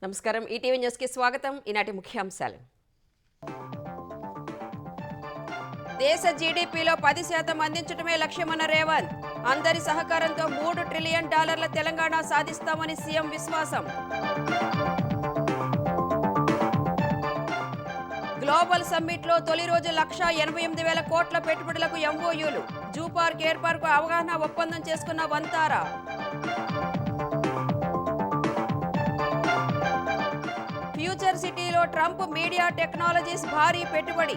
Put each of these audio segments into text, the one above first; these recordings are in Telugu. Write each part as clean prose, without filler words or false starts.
నమస్కారం. ఈటీవీ న్యూస్ కి స్వాగతం. ఈనాటి ముఖ్యాంశాలు. దేశ జీడీపీలో 10% అందించడమే లక్ష్యమన్న రేవంత్. అందరి సహకారంతో $3 ట్రిలియన్ తెలంగాణ సాధిస్తామని సీఎం విశ్వాసం. గ్లోబల్ సమ్మిట్లో తొలి రోజు 1,88,000 కోట్ల పెట్టుబడులకు ఎంఓయూలు. జూ పార్క్ ఏర్పాటుకు అవగాహన ఒప్పందం చేసుకున్న వంతారా. ఫ్యూచర్ సిటీలో ట్రంప్ మీడియా టెక్నాలజీస్ భారీ పెట్టుబడి.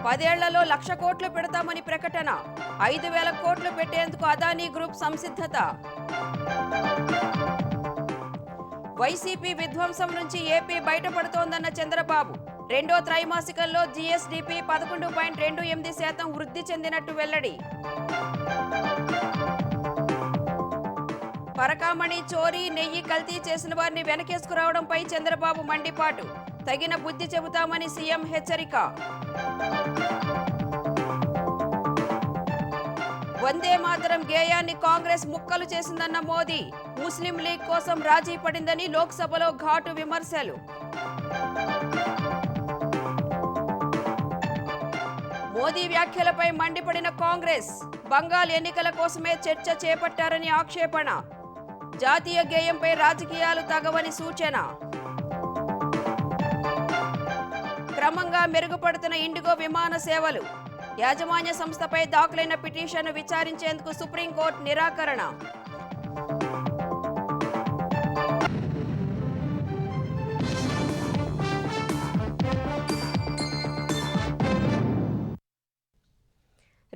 10 ఏళ్లలో 1,00,000 కోట్లు పెడతామని ప్రకటన. 5,000 కోట్లు పెట్టేందుకు అదానీ గ్రూప్ సంసిద్ధత. వైసీపీ విధ్వంసం నుంచి ఏపీ బయటపడుతోందన్న చంద్రబాబు. రెండో త్రైమాసికంలో జీఎస్డీపీ 11.28% వృద్ధి చెందినట్టు వెల్లడి. పరకామణి చోరీ, నెయ్యి కల్తీ చేసిన వారిని వెనకేసుకురావడంపై చంద్రబాబు మండిపాటు. తగిన బుద్ధి చెబుతామని సీఎం హెచ్చరిక. వందే మాతరం గేయాన్ని కాంగ్రెస్ ముక్కలు చేసిందన్న మోదీ. ముస్లిం లీగ్ కోసం రాజీ పడిందని లోక్సభలో ఘాటు విమర్శలు. మోదీ వ్యాఖ్యలపై మండిపడిన కాంగ్రెస్. బంగాల్ ఎన్నికల కోసమే చర్చ చేపట్టారని ఆక్షేపణ. జాతీయ గేయంపై రాజకీయాలు తగవని సూచన. క్రమంగా మెరుగుపడుతున్న ఇండిగో విమాన సేవలు. యాజమాన్య సంస్థపై దాఖలైన పిటిషన్ను విచారించేందుకు సుప్రీంకోర్టు నిరాకరణ.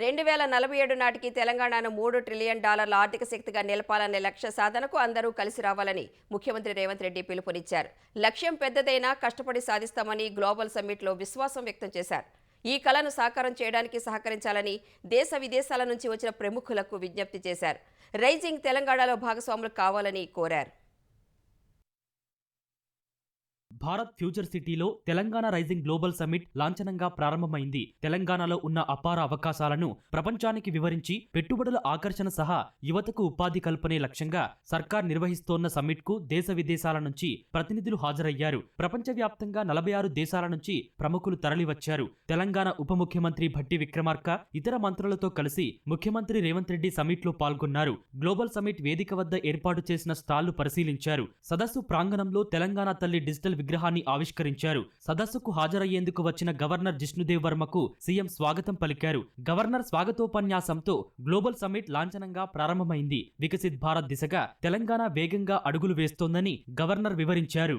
$2047 నాటికి తెలంగాణను $3 ట్రిలియన్ ఆర్థిక శక్తిగా నిలపాలనే లక్ష్య సాధనకు అందరూ కలిసి రావాలని ముఖ్యమంత్రి రేవంత్ రెడ్డి పిలుపునిచ్చారు. లక్ష్యం పెద్దదైనా కష్టపడి సాధిస్తామని గ్లోబల్ సమ్మిట్లో విశ్వాసం వ్యక్తం చేశారు. ఈ కలను సాకారం చేయడానికి సహకరించాలని దేశ విదేశాల నుంచి వచ్చిన ప్రముఖులకు విజ్ఞప్తి చేశారు. రైజింగ్ తెలంగాణలో భాగస్వాములు కావాలని కోరారు. భారత్ ఫ్యూచర్ సిటీలో తెలంగాణ రైజింగ్ గ్లోబల్ సమ్మిట్ లాంఛనంగా ప్రారంభమైంది. తెలంగాణలో ఉన్న అపార అవకాశాలను ప్రపంచానికి వివరించి పెట్టుబడుల ఆకర్షణ సహా యువతకు ఉపాధి కల్పనే లక్ష్యంగా సర్కార్ నిర్వహిస్తోన్న సమ్మిట్ కు దేశ విదేశాల నుంచి ప్రతినిధులు హాజరయ్యారు. ప్రపంచవ్యాప్తంగా 46 దేశాల నుంచి ప్రముఖులు తరలివచ్చారు. తెలంగాణ ఉప ముఖ్యమంత్రి భట్టి విక్రమార్క ఇతర మంత్రులతో కలిసి ముఖ్యమంత్రి రేవంత్ రెడ్డి సమ్మిట్ లో పాల్గొన్నారు. గ్లోబల్ సమ్మిట్ వేదిక వద్ద ఏర్పాటు చేసిన స్టాళ్లు పరిశీలించారు. సదస్సు ప్రాంగణంలో తెలంగాణ తల్లి డిజిటల్ విగ్రహాన్ని ఆవిష్కరించారు. సదస్సుకు హాజరయ్యేందుకు వచ్చిన గవర్నర్ జిష్ణుదేవ్ వర్మకు సీఎం స్వాగతం పలికారు. గవర్నర్ స్వాగతోపన్యాసంతో గ్లోబల్ సమ్మిట్ లాంఛనంగా ప్రారంభమైంది. వికసిత్ భారత్ దిశగా తెలంగాణ వేగంగా అడుగులు వేస్తోందని గవర్నర్ వివరించారు.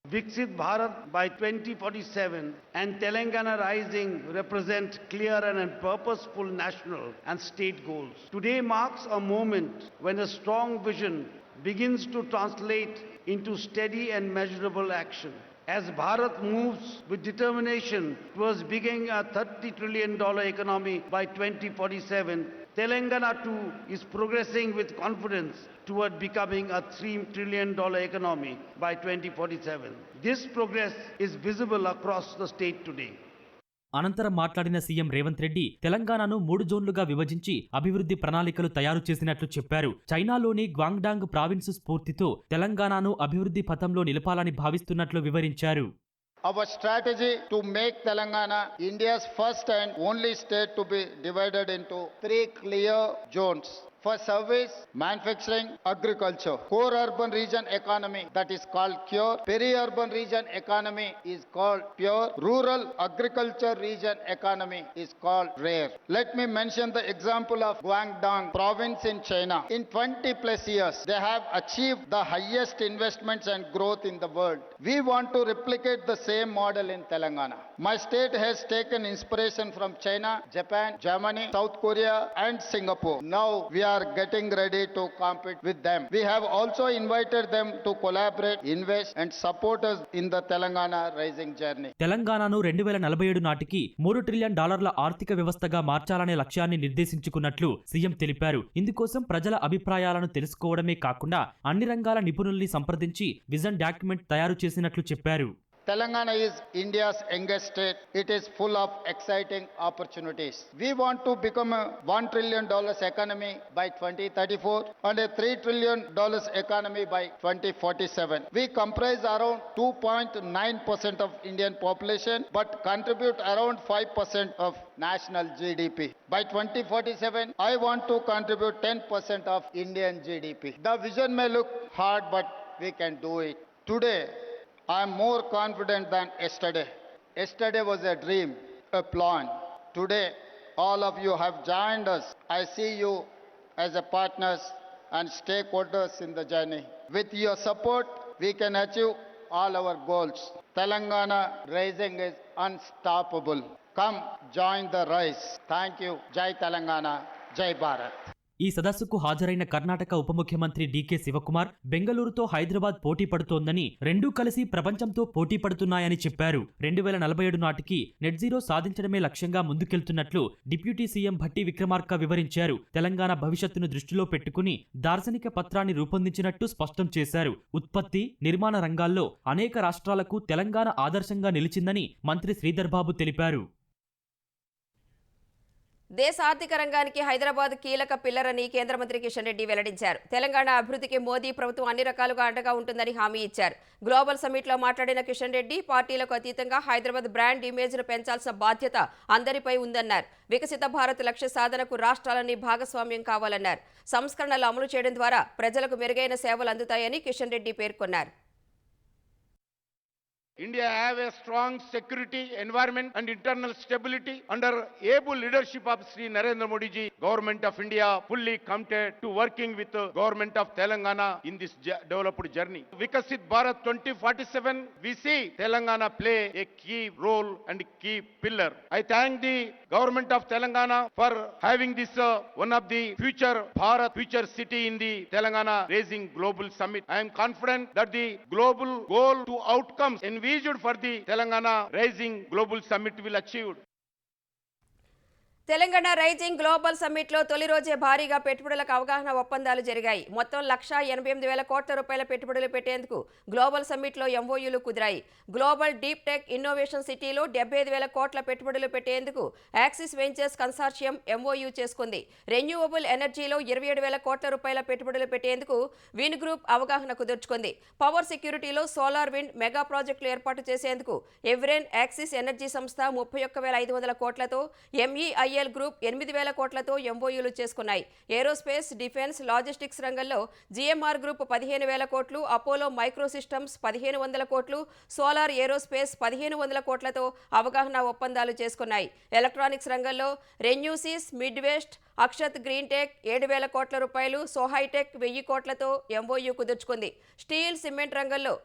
Viksit Bharat by 2047 and Telangana Rising represent clear and purposeful national and state goals. Today marks a moment when a strong vision begins to translate into steady and measurable action. As Bharat moves with determination towards becoming a $30 trillion economy by 2047, Telangana too is progressing with confidence toward becoming a $3 trillion economy by 2047. This progress is visible across the state today. అనంతరం మాట్లాడిన సీఎం రేవంత్ రెడ్డి తెలంగాణను 3 జోన్లుగా విభజించి అభివృద్ధి ప్రణాళికలు తయారు చేసినట్లు చెప్పారు. చైనాలోని గ్వాంగ్డాంగ్ ప్రావిన్సు స్ఫూర్తితో తెలంగాణను అభివృద్ధి పథంలో నిలపాలని భావిస్తున్నట్లు వివరించారు. Our strategy to make Telangana India's first and only state to be divided into 3 clear zones. For service, manufacturing, agriculture. Core urban region economy, that is called CURE. Peri-urban region economy is called PURE. Rural agriculture region economy is called RARE. Let me mention the example of Guangdong province in China. In 20 plus years, they have achieved the highest investments and growth in the world. We want to replicate the same model in Telangana. My state has taken inspiration from China, Japan, Germany, South Korea and Singapore. Now we are getting ready to compete with them. We have also invited them to collaborate, invest and support us in the Telangana rising journey. తెలంగాణను 2047 నాటికి $3 ట్రిలియన్ ఆర్థిక వ్యవస్థగా మార్చాలనే లక్ష్యాన్ని నిర్దేశించుకున్నట్లు సీఎం తెలిపారు. ఇందుకోసం ప్రజల అభిప్రాయాలను తెలుసుకోవడమే కాకుండా అన్ని రంగాల నిపుణుల్ని సంప్రదించి విజన్ డాక్యుమెంట్ తయారు చేసినట్లు చెప్పారు. Telangana is India's youngest state. It is full of exciting opportunities. We want to become a $1 trillion economy by 2034 and a $3 trillion economy by 2047. We comprise around 2.9% of Indian population but contribute around 5% of national GDP. By 2047, I want to contribute 10% of Indian GDP. The vision may look hard, but we can do it. Today, I am more confident than yesterday. Yesterday was a dream, a plan. Today, all of you have joined us. I see you as a partners and stakeholders in the journey. With your support, we can achieve all our goals. Telangana rising is unstoppable. Come join the rise. Thank you. Jai Telangana. Jai Bharat. ఈ సదస్సుకు హాజరైన కర్ణాటక ఉప ముఖ్యమంత్రి డీకే శివకుమార్ బెంగళూరుతో హైదరాబాద్ పోటీ పడుతోందని రెండూ కలిసి ప్రపంచంతో పోటీ పడుతున్నాయని చెప్పారు. 2047 నాటికి నెట్ జీరో సాధించడమే లక్ష్యంగా ముందుకెళ్తున్నట్లు డిప్యూటీ సీఎం భట్టి విక్రమార్క వివరించారు. తెలంగాణ భవిష్యత్తును దృష్టిలో పెట్టుకుని దార్శనిక పత్రాన్ని రూపొందించినట్టు స్పష్టం చేశారు. ఉత్పత్తి, నిర్మాణ రంగాల్లో అనేక రాష్ట్రాలకు తెలంగాణ ఆదర్శంగా నిలిచిందని మంత్రి శ్రీధర్ బాబు తెలిపారు. దేశ ఆర్థిక రంగానికి హైదరాబాద్ కీలక పిల్లర్ అని కేంద్ర మంత్రి కిషన్ రెడ్డి వెల్లడించారు. తెలంగాణ అభివృద్ధికి మోదీ ప్రభుత్వం అన్ని రకాలుగా అండగా ఉంటుందని హామీ ఇచ్చారు. గ్లోబల్ సమ్మిట్లో మాట్లాడిన కిషన్ రెడ్డి పార్టీలకు అతీతంగా హైదరాబాద్ బ్రాండ్ ఇమేజ్ను పెంచాల్సిన బాధ్యత అందరిపై ఉందన్నారు. వికసిత భారత్ లక్ష్య సాధనకు రాష్ట్రాలన్నీ భాగస్వామ్యం కావాలన్నారు. సంస్కరణలు అమలు చేయడం ద్వారా ప్రజలకు మెరుగైన సేవలు అందుతాయని కిషన్ రెడ్డి పేర్కొన్నారు. India have a strong security environment and internal stability under able leadership of Sri Narendra Modi ji. Government of India fully committed to working with the government of Telangana in this developed journey. Vikasit Bharat 2047, we see Telangana play a key role and key pillar. I thank the government of Telangana for having this one of the future Bharat, future city in the Telangana Raising Global Summit. I am confident that the global goal to outcomes envisaged for the Telangana Rising Global Summit will achieve. Telangana rising global సమ్మిట్లో తొలి రోజే భారీగా పెట్టుబడులకు అవగాహన ఒప్పందాలు జరిగాయి. మొత్తం 1,88,000 కోట్ల రూపాయల పెట్టుబడులు పెట్టేందుకు గ్లోబల్ సమ్మిట్లో ఎంఓయూలు కుదిరాయి. గ్లోబల్ డీప్ టెక్ ఇన్నోవేషన్ సిటీలో 75,000 కోట్ల పెట్టుబడులు పెట్టేందుకు యాక్సిస్ వెంచర్స్ కన్సార్షియం ఎంఓయూ చేసుకుంది. రెన్యూవబుల్ ఎనర్జీలో 27,000 కోట్ల రూపాయల పెట్టుబడులు పెట్టేందుకు విన్ గ్రూప్ అవగాహన కుదుర్చుకుంది. పవర్ సెక్యూరిటీలో సోలార్ విండ్ మెగా ప్రాజెక్టులు ఏర్పాటు చేసేందుకు ఎవరెన్ యాక్సిస్ ఎనర్జీ సంస్థ 31,500 కోట్లతో, ఎంఈఐ గ్రూప్ 8,000 కోట్లతో ఎంఓయూలు చేసుకున్నాయి. ఏరోస్పేస్, డిఫెన్స్, లాజిస్టిక్స్ రంగంలో జీఎంఆర్ గ్రూప్ 15,000 కోట్లు, అపోలో మైక్రో సిస్టమ్స్ 1,500 కోట్లు, సోలార్ ఏరోస్పేస్ 1,500 కోట్లతో అవగాహన ఒప్పందాలు చేసుకున్నాయి. ఎలక్ట్రానిక్స్ రంగంలో Renewsys, Midwest, Akshat green tech 7,000 కోట్ల రూపాయలు, సోహైటెక్ 1,000 కోట్లతో ఎంఓయూ కుదుర్చుకుంది. స్టీల్, సిమెంట్ రంగంలో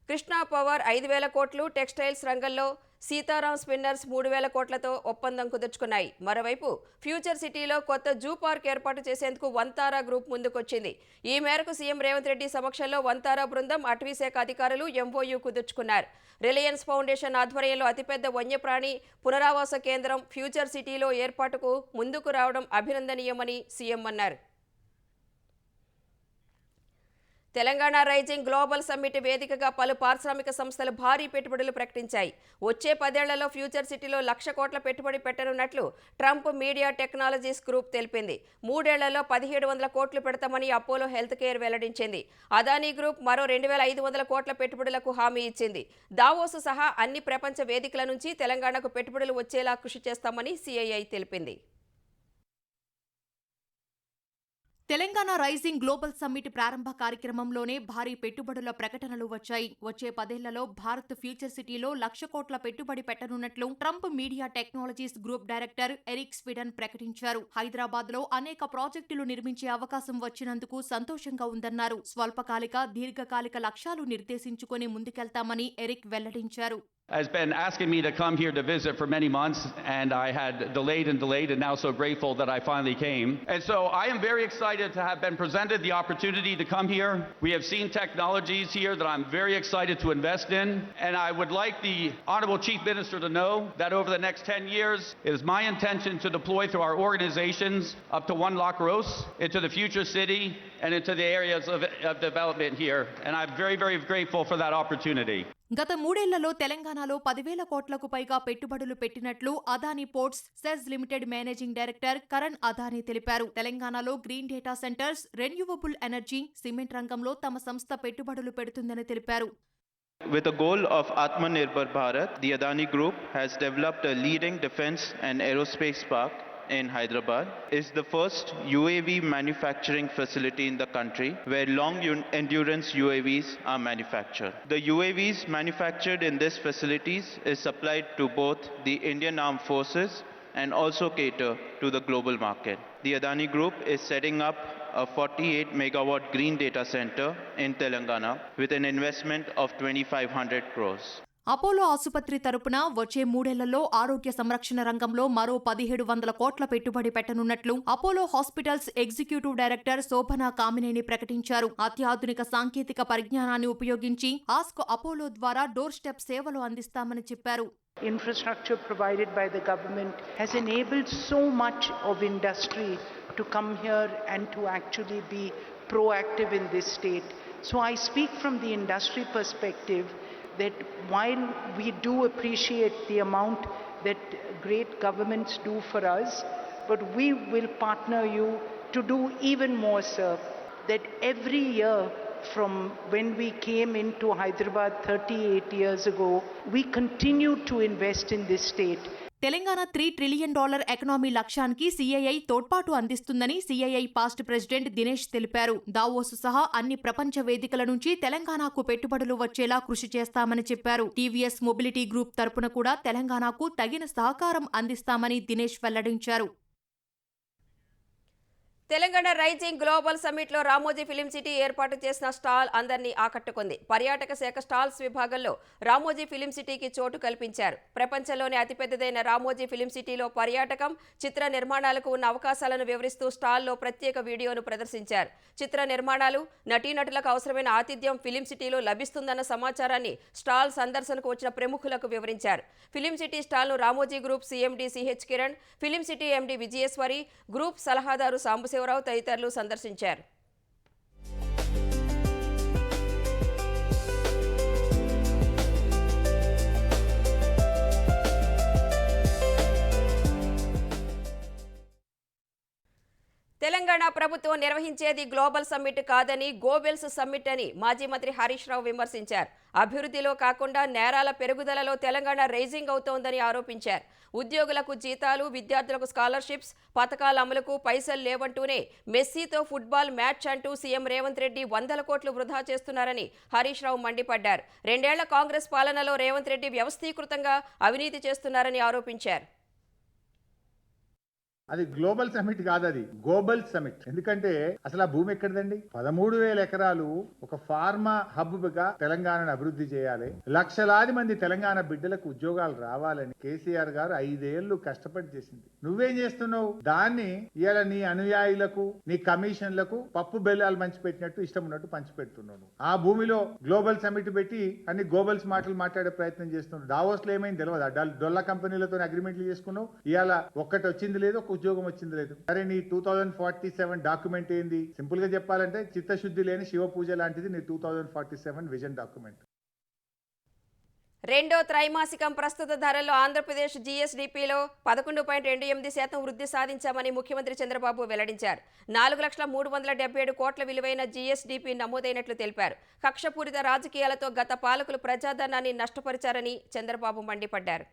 కృష్ణా పవర్ 5,000 కోట్లు, టెక్స్టైల్స్ రంగంలో సీతారాం స్పిన్నర్స్ 3,000 కోట్లతో ఒప్పందం కుదుర్చుకున్నాయి. మరోవైపు ఫ్యూచర్ సిటీలో కొత్త జూ పార్క్ ఏర్పాటు చేసేందుకు వంతారా గ్రూప్ ముందుకొచ్చింది. ఈ మేరకు సీఎం రేవంత్ రెడ్డి సమక్షంలో వంతారా బృందం, అటవీశాఖ అధికారులు ఎంఓయూ కుదుర్చుకున్నారు. రిలయన్స్ ఫౌండేషన్ ఆధ్వర్యంలో అతిపెద్ద వన్యప్రాణి పునరావాస కేంద్రం ఫ్యూచర్ సిటీలో ఏర్పాటుకు ముందుకు రావడం అభినందనీయమని సీఎం అన్నారు. తెలంగాణ రైజింగ్ గ్లోబల్ సమ్మిట్ వేదికగా పలు పారిశ్రామిక సంస్థలు భారీ పెట్టుబడులు ప్రకటించాయి. వచ్చే 10 ఏళ్లలో ఫ్యూచర్ సిటీలో 1,00,000 కోట్ల పెట్టుబడి పెట్టనున్నట్లు ట్రంప్ మీడియా టెక్నాలజీస్ గ్రూప్ తెలిపింది. 3 ఏళ్లలో 1,700 కోట్లు పెడతామని అపోలో హెల్త్ కేర్ వెల్లడించింది. అదానీ గ్రూప్ మరో 2,500 కోట్ల పెట్టుబడులకు హామీ ఇచ్చింది. దావోస్ సహా అన్ని ప్రపంచ వేదికల నుంచి తెలంగాణకు పెట్టుబడులు వచ్చేలా కృషి చేస్తామని సిఐఐ తెలిపింది. తెలంగాణ రైజింగ్ గ్లోబల్ సమ్మిట్ ప్రారంభ కార్యక్రమంలోనే భారీ పెట్టుబడుల ప్రకటనలు వచ్చాయి. వచ్చే 10 ఏళ్లలో భారత్ ఫ్యూచర్ సిటీలో 1,00,000 కోట్ల పెట్టుబడి పెట్టనున్నట్లు Trump media technologies group director Eric స్వీడన్ ప్రకటించారు. హైదరాబాద్ లో అనేక ప్రాజెక్టులు నిర్మించే అవకాశం వచ్చినందుకు సంతోషంగా ఉందన్నారు. స్వల్పకాలిక, దీర్ఘకాలిక లక్ష్యాలు నిర్దేశించుకుని ముందుకెళ్తామని ఎరిక్ వెల్లడించారు. has been asking me to come here to visit for many months, and I had delayed, and now so grateful that I finally came. And so I am very excited to have been presented the opportunity to come here. We have seen technologies here that I'm very excited to invest in, and I would like the Honorable Chief Minister to know that over the next 10 years, it is my intention to deploy through our organizations up to 1 lakh crores into the future city and into the areas of development here. And I'm very, very grateful for that opportunity. గత 3 ఏళ్లలో తెలంగాణలో 10,000 కోట్లకు పైగా పెట్టుబడులు పెట్టినట్లు Adani ports SEZ limited managing director Karan Adani తెలిపారు. తెలంగాణలో green data centers, renewable energy, cement రంగంలో తమ సంస్థ పెట్టుబడులు పెడుతుందని తెలిపారు. With the goal of Atmanirbhar Bharat, the Adani Group has developed a leading defense and aerospace park in Hyderabad. Is the first UAV manufacturing facility in the country where long endurance UAVs are manufactured. The UAVs manufactured in these facilities is supplied to both the Indian Armed Forces and also cater to the global market. The Adani Group is setting up a 48 megawatt green data center in Telangana with an investment of 2,500 crores. Apollo ఆసుపత్రి తరపున వచ్చే 3 ఏళ్లలో ఆరోగ్య సంరక్షణ రంగంలో మరో 1,700 కోట్ల పెట్టుబడి పెట్టనున్నట్లు Apollo hospitals executive director Shobana Kamineni ప్రకటించారు. అత్యాధునిక సాంకేతిక పరిజ్ఞానాన్ని ఉపయోగించి ఆస్క్ అపోలో ద్వారా డోర్ స్టెప్ సేవలు అందిస్తామని చెప్పారు. Infrastructure provided by the government has enabled so much of industry to come here and to actually be proactive in this state. So I speak from the industry perspective that while we do appreciate the amount that great governments do for us, but we will partner you to do even more, sir. That every year from when we came into Hyderabad 38 years ago, we continue to invest in this state. Telangana $3 trillion economy లక్ష్యానికి సిఐఐ తోడ్పాటు అందిస్తుందని సిఐఐ పాస్ట్ ప్రెసిడెంట్ దినేష్ తెలిపారు. దావోస్ సహా అన్ని ప్రపంచ వేదికల నుంచి తెలంగాణకు పెట్టుబడులు వచ్చేలా కృషి చేస్తామని చెప్పారు. టీవీఎస్ మొబిలిటీ గ్రూప్ తరపున కూడా తెలంగాణకు తగిన సహకారం అందిస్తామని దినేష్ వెల్లడించారు. తెలంగాణ రైజింగ్ గ్లోబల్ సమ్మిట్లో రామోజీ ఫిలిం సిటీ ఏర్పాటు చేసిన స్టాల్ అందరినీ ఆకట్టుకుంది. పర్యాటక శాఖ స్టాల్స్ విభాగంలో రామోజీ ఫిలిం సిటీకి చోటు కల్పించారు. ప్రపంచంలోనే అతిపెద్దదైన రామోజీ ఫిలిం సిటీలో పర్యాటకం, చిత్ర నిర్మాణాలకు ఉన్న అవకాశాలను వివరిస్తూ స్టాల్లో ప్రత్యేక వీడియోను ప్రదర్శించారు. చిత్ర నిర్మాణాలు, నటీనటులకు అవసరమైన ఆతిథ్యం ఫిలిం సిటీలో లభిస్తుందన్న సమాచారాన్ని స్టాల్ సందర్శనకు వచ్చిన ప్రముఖులకు వివరించారు. ఫిలిం సిటీ స్టాల్ను Ramoji group CMD CH Kiran, film city MD Vijayeshwari, group సలహాదారు సాంబశివరావు తదితరులు సందర్శించారు. తెలంగాణ ప్రభుత్వం నిర్వహించేది గ్లోబల్ సమ్మిట్ కాదని, గోబెల్స్ సమ్మిట్ అని మాజీ మంత్రి హరీష్ రావు విమర్శించారు. అభివృద్ధిలో కాకుండా నేరాల పెరుగుదలలో తెలంగాణ రైజింగ్ అవుతోందని ఆరోపించారు. ఉద్యోగులకు జీతాలు, విద్యార్థులకు స్కాలర్షిప్స్, పథకాల అమలుకు పైసలు లేవంటూనే మెస్సీతో ఫుట్బాల్ మ్యాచ్ అంటూ సీఎం రేవంత్ రెడ్డి 100 కోట్లు వృధా చేస్తున్నారని హరీష్ రావు మండిపడ్డారు. 2 ఏళ్ల కాంగ్రెస్ పాలనలో రేవంత్ రెడ్డి వ్యవస్థీకృతంగా అవినీతి చేస్తున్నారని ఆరోపించారు. అది గ్లోబల్ సమిట్ కాదు, అది గ్లోబల్ సమిట్. ఎందుకంటే అసలు ఆ భూమి ఎక్కడదండి? 13,000 ఎకరాలు ఒక ఫార్మా హబ్ గా తెలంగాణను అభివృద్ధి చేయాలి, లక్షలాది మంది తెలంగాణ బిడ్డలకు ఉద్యోగాలు రావాలని కేసీఆర్ గారు 5 ఏళ్లు కష్టపడి చేసింది. నువ్వేం చేస్తున్నావు? దాన్ని ఇవాళ నీ అనుయాయులకు, నీ కమిషన్లకు పప్పు బెల్లాలు పంచిపెట్టినట్టు ఇష్టం ఉన్నట్టు పంచిపెడుతున్నావు. ఆ భూమిలో గ్లోబల్ సమిట్ పెట్టి అన్ని గ్లోబల్స్ మాటలు మాట్లాడే ప్రయత్నం చేస్తున్నావు. దావోస్ లో ఏమైంది తెలియదు. డొల్లా కంపెనీలతో అగ్రిమెంట్లు చేసుకున్నావు. ఇవాళ ఒక్కటి వచ్చింది లేదు, ఉద్యోగం వచ్చింది లేదు. సరే, నీ 2047 డాక్యుమెంట్ ఏంది? సింపుల్ గా చెప్పాలంటే చిత్తశుద్ధి లేని శివ పూజ లాంటిది నీ 2047 విజన్ డాక్యుమెంట్. రెండో త్రైమాసికం ప్రస్తుత ధరల్లో ఆంధ్రప్రదేశ్ జీఎస్డీపీలో 11.28% వృద్ధి సాధించామని ముఖ్యమంత్రి చంద్రబాబు వెల్లడించారు. 4,377 కోట్ల విలువైన జీఎస్డీపీ నమోదైనట్లు తెలిపారు. కక్షపూరిత రాజకీయాలతో గత పాలకులు ప్రజాధనాన్ని నష్టపరిచారని చంద్రబాబు మండిపడ్డారు.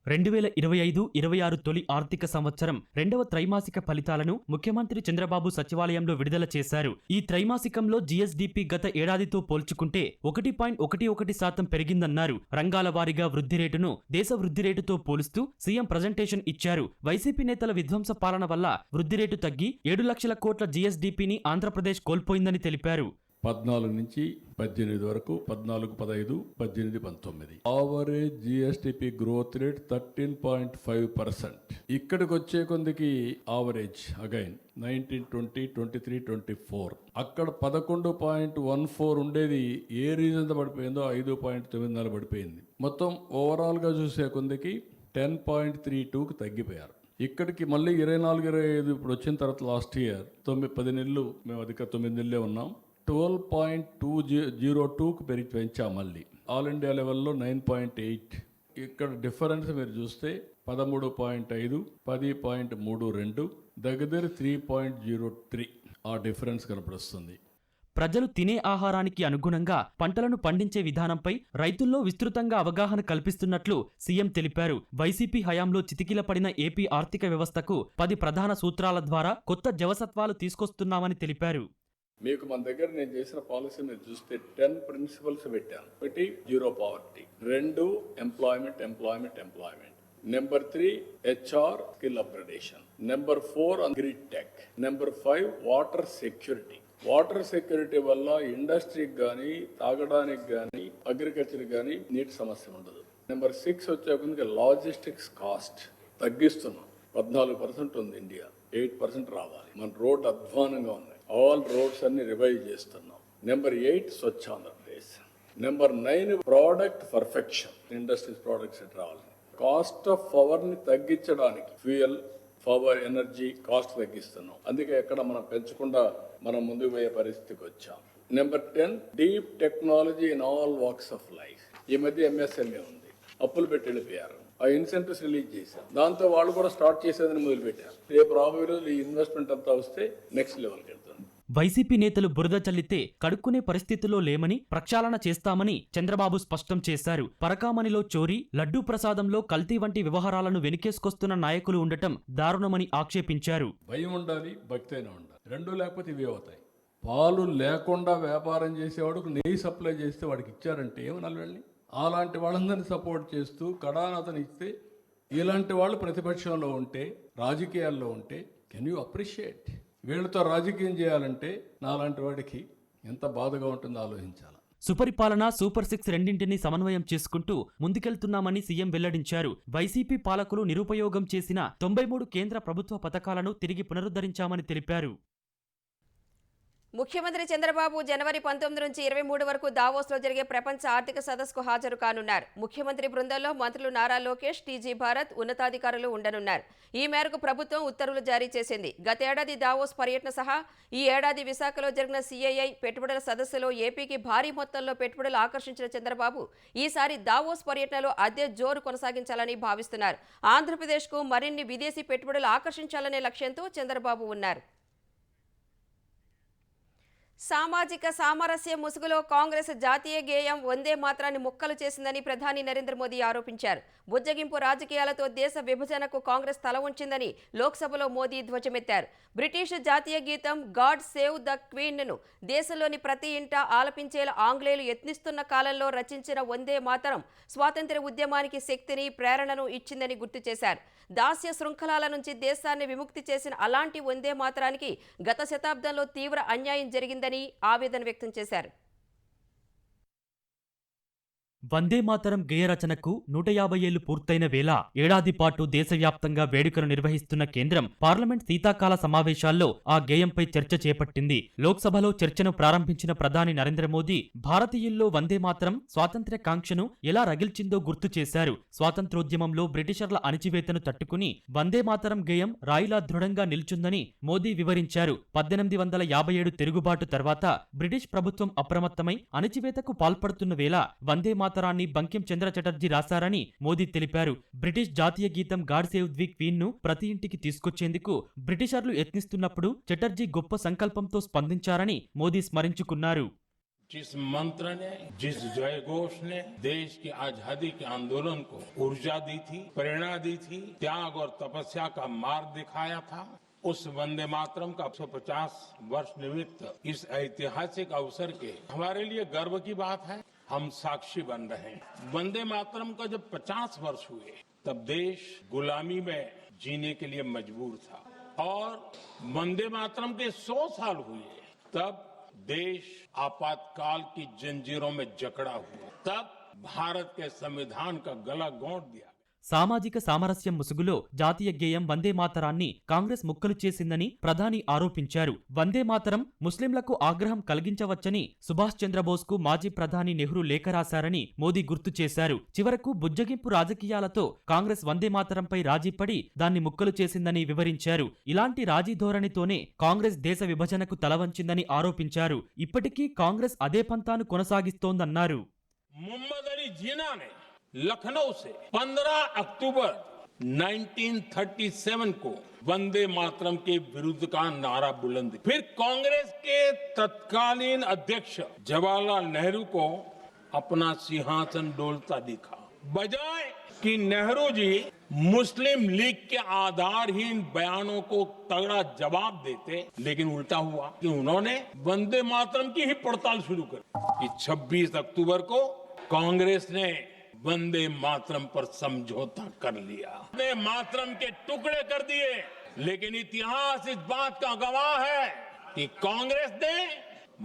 2025-26 తొలి ఆర్థిక సంవత్సరం రెండవ త్రైమాసిక ఫలితాలను ముఖ్యమంత్రి చంద్రబాబు సచివాలయంలో విడుదల చేశారు. ఈ త్రైమాసికంలో జీఎస్డీపీ గత ఏడాదితో పోల్చుకుంటే 1.11% పెరిగిందన్నారు. రంగాల వారీగా వృద్ధి రేటును దేశ వృద్ధి రేటుతో పోలుస్తూ సీఎం ప్రజెంటేషన్ ఇచ్చారు. వైసీపీ నేతల విధ్వంస పాలన వల్ల వృద్ధి రేటు తగ్గి 7 లక్షల కోట్ల జీఎస్డీపీని ఆంధ్రప్రదేశ్ కోల్పోయిందని తెలిపారు. 14 నుంచి 18 వరకు 14, 15, 18, 19 ఆవరేజ్ జిఎస్టిపి గ్రోత్ రేట్ 13.5%. ఇక్కడికి వచ్చే కొందికి ఆవరేజ్ అగైన్ 19, 20, 23, 24 అక్కడ 11.14 ఉండేది. ఏ రీజన్ పడిపోయిందో 5.94 పడిపోయింది. మొత్తం ఓవరాల్ గా చూసే కొందికి 10.32కి తగ్గిపోయారు. ఇక్కడికి మళ్ళీ 24, 25 ఇప్పుడు వచ్చిన తర్వాత లాస్ట్ ఇయర్ 10 నెలలు మేము అధిక 9 నెలలే ఉన్నాం. 12.202కు పెంచాం. మళ్ళీ ఆల్ ఇండియా లెవెల్లో 9.8. ఇక్కడ డిఫరెన్స్ మీరు చూస్తే 13.5, 10.32, దగ్గర 3.03 ఆ డిఫరెన్స్ కనపడుస్తుంది. ప్రజలు తినే ఆహారానికి అనుగుణంగా పంటలను పండించే విధానంపై రైతుల్లో విస్తృతంగా అవగాహన కల్పిస్తున్నట్లు సీఎం తెలిపారు. వైసీపీ హయాంలో చితికిలపడిన ఏపీ ఆర్థిక వ్యవస్థకు 10 ప్రధాన సూత్రాల ద్వారా కొత్త జవసత్వాలు తీసుకొస్తున్నామని తెలిపారు. మీకు మన దగ్గర నేను చేసిన పాలసీ మీరు చూస్తే 10 ప్రిన్సిపల్స్ పెట్టాను. 1 zero poverty, 2 employment, number 3 HR skill upgradation, number 4 grid tech, number 5 water security. Water security వల్ల ఇండస్ట్రీకి కానీ తాగడానికి కానీ అగ్రికల్చర్ కానీ నీటి సమస్య ఉండదు. నెంబర్ 6 వచ్చే లాజిస్టిక్స్ కాస్ట్ తగ్గిస్తున్నాం. 14% ఉంది ఇండియా, 8% రావాలి. మన రోడ్ అధ్వానంగా ఉన్నాయి. ఆల్ రోడ్స్ అన్ని రివైవ్ చేస్తున్నాం. Number 8 Swachh Andhra Pradesh. Number 9 product perfection, industries products రావాలి. కాస్ట్ ఆఫ్ పవర్ ని తగ్గించడానికి ఫ్యూయల్, పవర్, ఎనర్జీ కాస్ట్ తగ్గిస్తున్నాం. అందుకే ఎక్కడ మనం పెంచకుండా మనం ముందుకు పోయే పరిస్థితికి వచ్చాం. Number 10 deep technology in all walks of life. ఈ మధ్య MSME ఉంది, అప్పులు పెట్టి వెళ్ళిపోయారు. ఆ ఇన్సెంటివ్స్ రిలీజ్ చేశారు. దాంతో వాళ్ళు కూడా స్టార్ట్ చేసేదని మొదలు పెట్టారు. రేపు రాబోయే రోజులు ఈ ఇన్వెస్ట్మెంట్ అంతా వస్తే నెక్స్ట్ లెవెల్కి వెళ్తుంది. వైసీపీ నేతలు బురద చల్లితే కడుక్కునే పరిస్థితిలో లేమని, ప్రక్షాళన చేస్తామని చంద్రబాబు స్పష్టం చేశారు. పరకామణిలో చోరీ, లడ్డూ ప్రసాదంలో కల్తీ వంటి వ్యవహారాలను వెనుకేసుకొస్తున్న నాయకులు ఉండటం దారుణమని ఆక్షేపించారు. భయం ఉండాలి, భక్తి అయినా ఉండాలి. రెండూ లేకపోతే ఇవే అవుతాయి. పాలు లేకుండా వ్యాపారం చేసేవాడికి నెయ్యి సప్లై చేస్తే వాడికి ఇచ్చారంటే ఏమనాలి వెళ్ళి? అలాంటి వాళ్ళందరినీ సపోర్ట్ చేస్తూ కడానతను ఇస్తే, ఇలాంటి వాళ్ళు ప్రతిపక్షంలో ఉంటే, రాజకీయాల్లో ఉంటే కెన్ యూ అప్రిషియేట్? వీళ్ళతో రాజకీయం చేయాలంటే నాలాంటి వాడికి ఎంత బాధగా ఉంటుందో ఆలోచించాలి. సుపరిపాలన, సూపర్ 6 రెండింటినీ సమన్వయం చేసుకుంటూ ముందుకెళ్తున్నామని సీఎం వెల్లడించారు. వైసీపీ పాలకులు నిరుపయోగం చేసిన 93 కేంద్ర ప్రభుత్వ పథకాలను తిరిగి పునరుద్ధరించామని తెలిపారు. ముఖ్యమంత్రి చంద్రబాబు జనవరి 19 నుంచి 23 వరకు దావోస్లో జరిగే ప్రపంచ ఆర్థిక సదస్సుకు హాజరు కానున్నారు. ముఖ్యమంత్రి బృందంలో మంత్రులు నారా లోకేష్, టీజీ భారత్ ఉన్నతాధికారులు ఉండనున్నారు. ఈ మేరకు ప్రభుత్వం ఉత్తర్వులు జారీ చేసింది. గతేడాది దావోస్ పర్యటన సహా ఈ ఏడాది విశాఖలో జరిగిన CII పెట్టుబడుల సదస్సులో ఏపీకి భారీ మొత్తంలో పెట్టుబడులు ఆకర్షించిన చంద్రబాబు ఈసారి దావోస్ పర్యటనలో అదే జోరు కొనసాగించాలని భావిస్తున్నారు. ఆంధ్రప్రదేశ్కు మరిన్ని విదేశీ పెట్టుబడులు ఆకర్షించాలనే లక్ష్యంతో చంద్రబాబు ఉన్నారు. సామాజిక సామరస్య ముసుగులో కాంగ్రెస్ జాతీయ గేయం వందే మాత్రాన్ని ముక్కలు చేసిందని ప్రధాని నరేంద్ర మోదీ ఆరోపించారు. బుజ్జగింపు రాజకీయాలతో దేశ విభజనకు కాంగ్రెస్ తల ఉంచిందని లోక్సభలో మోదీ ధ్వజమెత్తారు. బ్రిటిష్ జాతీయ గీతం గాడ్ సేవ్ ద క్వీన్ను దేశంలోని ప్రతి ఇంట ఆలపించేలా ఆంగ్లేయులు యత్నిస్తున్న కాలంలో రచించిన వందే మాతరం స్వాతంత్ర్య ఉద్యమానికి శక్తిని, ప్రేరణను ఇచ్చిందని గుర్తు చేశారు. దాస్య శృంఖలాల నుంచి దేశాన్ని విముక్తి చేసిన అలాంటి వందే మాతరానికి గత శతాబ్దంలో తీవ్ర అన్యాయం జరిగిందని ఆవేదన వ్యక్తం చేశారు. వందే మాతరం గేయ రచనకు 150 ఏళ్లు పూర్తయిన వేళ ఏడాది పాటు దేశవ్యాప్తంగా వేడుకలు నిర్వహిస్తున్న కేంద్రం పార్లమెంట్ శీతాకాల సమావేశాల్లో ఆ గేయంపై చర్చ చేపట్టింది. లోక్సభలో చర్చను ప్రారంభించిన ప్రధాని నరేంద్ర మోదీ భారతీయుల్లో వందే మాతరం స్వాతంత్ర్య కాంక్షను ఎలా రగిల్చిందో గుర్తు చేశారు. స్వాతంత్ర్యోద్యమంలో బ్రిటిషర్ల అణిచివేతను తట్టుకుని వందే మాతరం గేయం రాయిలా దృఢంగా నిల్చుందని మోదీ వివరించారు. 1857 తిరుగుబాటు తర్వాత బ్రిటిష్ ప్రభుత్వం అప్రమత్తమై అణిచివేతకు పాల్పడుతున్న వేళ వందే మాతరాన్ని బంకిం చంద్ర చటర్జీ రాశారని మోదీ తెలిపారు. బ్రిటిష్ జాతీయ గీతం గాడ్ సేవ్ ది క్వీన్ ను ప్రతి ఇంటికి తీసుకొచ్చేందుకు బ్రిటిషర్లు యత్నిస్తున్నప్పుడు చటర్జీ గొప్ప సంకల్పంతో స్పందించారని మోదీ స్మరించుకున్నారు. जिस मंत्र ने, जिस जय घोष ने देश की आजादी के आंदोलन को ऊर्जा दी थी, प्रेरणा दी थी, त्याग और तपस्या का मार्ग दिखाया था, उस वंदे मातरम का 150 वर्ष निमित्त इस ऐतिहासिक अवसर के हमारे लिए गर्व की बात है. हम साक्षी बन रहे हैं. वंदे मातरम का जब 50 वर्ष हुए तब देश गुलामी में जीने के लिए मजबूर था और वंदे मातरम के 100 साल हुए तब देश आपातकाल की जंजीरों में जकड़ा हुआ. तब भारत के संविधान का गला घोंट दिया. సామాజిక సామరస్యం ముసుగులో జాతీయ గేయం వందే మాతరాన్ని కాంగ్రెస్ ముక్కలు చేసిందని ప్రధాని ఆరోపించారు. వందే మాతరం ముస్లింలకు ఆగ్రహం కలిగించవచ్చని సుభాష్ చంద్రబోస్కు మాజీ ప్రధాని నెహ్రూ లేఖ రాశారని మోదీ గుర్తు చేశారు. చివరకు బుజ్జగింపు రాజకీయాలతో కాంగ్రెస్ వందే మాతరంపై రాజీపడి దాన్ని ముక్కలు చేసిందని వివరించారు. ఇలాంటి రాజీ ధోరణితోనే కాంగ్రెస్ దేశ విభజనకు తలవంచిందని ఆరోపించారు. ఇప్పటికీ కాంగ్రెస్ అదే పంతాను కొనసాగిస్తోందన్నారు. मोहम्मद अली जिन्ना ने लखनऊ से 15 अक्टूबर 1937 को वंदे मातरम के विरुद्ध का नारा बुलंद। फिर कांग्रेस के तत्कालीन अध्यक्ष जवाहरलाल नेहरू को अपना सिंहासन डोलता दिखा। बजाय कि नेहरू जी मुस्लिम लीग के आधारहीन बयानों को तगड़ा जवाब देते, लेकिन उल्टा हुआ कि उन्होंने वंदे मातरम की ही पड़ताल शुरू कर कि 26 अक्टूबर को कांग्रेस ने वंदे मातरम पर समझौता कर लिया, वंदे मातरम के टुकड़े कर दिए। लेकिन इतिहास इस बात का गवाह है कि कांग्रेस ने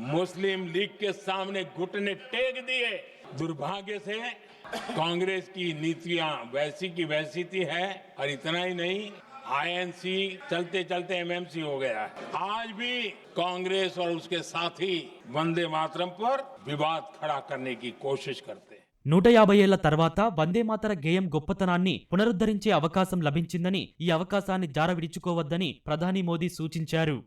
मुस्लिम लीग के सामने घुटने टेक दिए। दुर्भाग्य से कांग्रेस की नीतियां वैसी की वैसी थी है, और इतना ही नहीं, आईएनसी चलते चलते एमएमसी हो गया है। आज भी कांग्रेस और उसके साथी वंदे मातरम पर विवाद खड़ा करने की कोशिश करते हैं। 150 ఏళ్ల తర్వాత వందే మాతర గేయం గొప్పతనాన్ని పునరుద్ధరించే అవకాశం లభించిందని, ఈ అవకాశాన్ని జారవిడుచుకోవద్దని ప్రధాని మోదీ సూచించారు.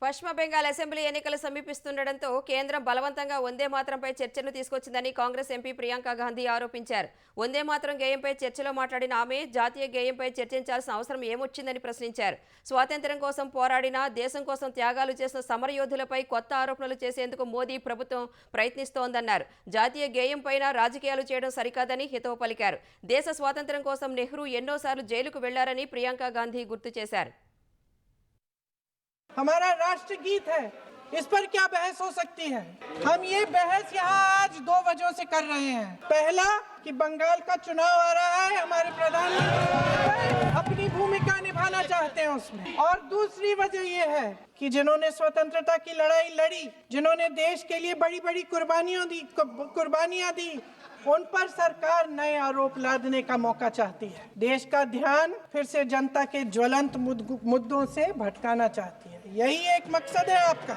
పశ్చిమ బెంగాల్ అసెంబ్లీ ఎన్నికలు సమీపిస్తుండటంతో కేంద్రం బలవంతంగా వందే మాతరంపై చర్చను తీసుకొచ్చిందని కాంగ్రెస్ ఎంపీ ప్రియాంక గాంధీ ఆరోపించారు. వందే మాతరం గేయంపై చర్చలో మాట్లాడిన ఆమె జాతీయ గేయంపై చర్చించాల్సిన అవసరం ఏమొచ్చిందని ప్రశ్నించారు. స్వాతంత్ర్యం కోసం పోరాడిన, దేశం కోసం త్యాగాలు చేసిన సమరయోధులపై కొత్త ఆరోపణలు చేసేందుకు మోదీ ప్రభుత్వం ప్రయత్నిస్తోందన్నారు. జాతీయ గేయంపైన రాజకీయాలు చేయడం సరికాదని హితవు పలికారు. దేశ స్వాతంత్ర్యం కోసం నెహ్రూ ఎన్నోసార్లు జైలుకు వెళ్లారని ప్రియాంక గాంధీ గుర్తు చేశారు. हमारा राष्ट्र गीत है, इस पर क्या बहस हो सकती है? हम ये बहस यहाँ आज 2 वजहों से कर रहे हैं। पहला कि बंगाल का चुनाव आ रहा है, हमारे प्रधानमंत्री अपनी भूमिका निभाना चाहते हैं उसमें, और दूसरी वजह ये है कि जिन्होंने स्वतंत्रता की लड़ाई लड़ी, जिन्होंने देश के लिए बड़ी बड़ी कुर्बानियां दी, उन पर सरकार नए आरोप लादने का मौका चाहती है। देश का ध्यान फिर से जनता के ज्वलंत मुद्दों से भटकाना चाहती है। यही एक मकसद है आपका।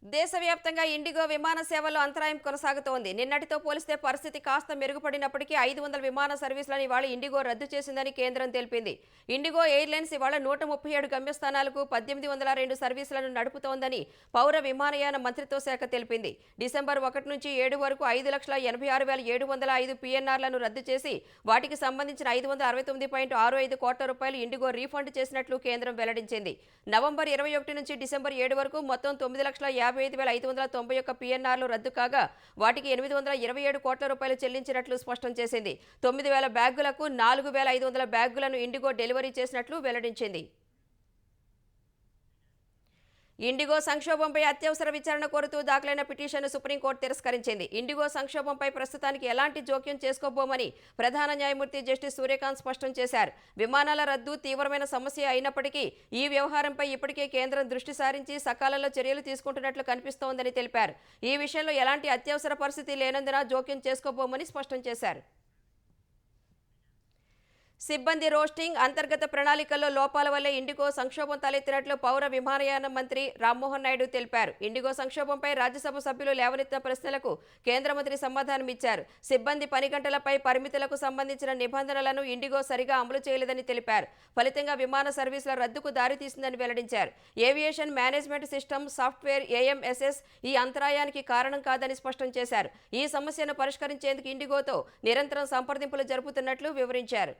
దేశవ్యాప్తంగా ఇండిగో విమాన సేవల్లో అంతరాయం కొనసాగుతోంది. నిన్నటితో పోలిస్తే పరిస్థితి కాస్త మెరుగుపడినప్పటికీ 500 విమాన సర్వీసులను ఇవాళ ఇండిగో రద్దు చేసిందని కేంద్రం తెలిపింది. ఇండిగో ఎయిర్లైన్స్ ఇవాళ 137 గమ్యస్థానాలకు 1802 సర్వీసులను నడుపుతోందని పౌర విమానయాన మంత్రిత్వ శాఖ తెలిపింది. డిసెంబర్ 1 నుంచి 7 వరకు 5,86,705 PNRలను రద్దు చేసి వాటికి సంబంధించిన 569.65 కోట్ల రూపాయలు ఇండిగో రీఫండ్ చేసినట్లు కేంద్రం వెల్లడించింది. నవంబర్ 21 నుంచి డిసెంబర్ 7 వరకు మొత్తం 9,55,591 PNRలు రద్దు కాగా వాటికి 827 కోట్ల రూపాయలు చెల్లించినట్లు స్పష్టం చేసింది. 9,000 బ్యాగులకు 4,500 బ్యాగులను ఇండిగో డెలివరీ చేసినట్లు వెల్లడించింది. ఇండిగో సంక్షోభంపై అత్యవసర విచారణ కోరుతూ దాఖలైన పిటిషన్ను సుప్రీంకోర్టు తిరస్కరించింది. ఇండిగో సంక్షోభంపై ప్రస్తుతానికి ఎలాంటి జోక్యం చేసుకోబోమని ప్రధాన న్యాయమూర్తి జస్టిస్ సూర్యకాంత్ స్పష్టం చేశారు. విమానాల రద్దు తీవ్రమైన సమస్య అయినప్పటికీ ఈ వ్యవహారంపై ఇప్పటికే కేంద్రం దృష్టి సారించి సకాలంలో చర్యలు తీసుకుంటున్నట్లు కనిపిస్తోందని తెలిపారు. ఈ విషయంలో ఎలాంటి అత్యవసర పరిస్థితి లేనందున జోక్యం చేసుకోబోమని స్పష్టం చేశారు. సిబ్బంది రోస్టింగ్, అంతర్గత ప్రణాళికల్లో లోపాల వల్లే ఇండిగో సంక్షోభం తలెత్తినట్లు పౌర విమానయాన మంత్రి రామ్మోహన్ నాయుడు తెలిపారు. ఇండిగో సంక్షోభంపై రాజ్యసభ సభ్యులు లేవనెత్తిన ప్రశ్నలకు కేంద్ర మంత్రి సమాధానమిచ్చారు. సిబ్బంది పని గంటలపై పరిమితులకు సంబంధించిన నిబంధనలను ఇండిగో సరిగా అమలు చేయలేదని తెలిపారు. ఫలితంగా విమాన సర్వీసుల రద్దుకు దారితీసిందని వెల్లడించారు. Aviation management system software AMSS ఈ అంతరాయానికి కారణం కాదని స్పష్టం చేశారు. ఈ సమస్యను పరిష్కరించేందుకు ఇండిగోతో నిరంతరం సంప్రదింపులు జరుపుతున్నట్లు వివరించారు.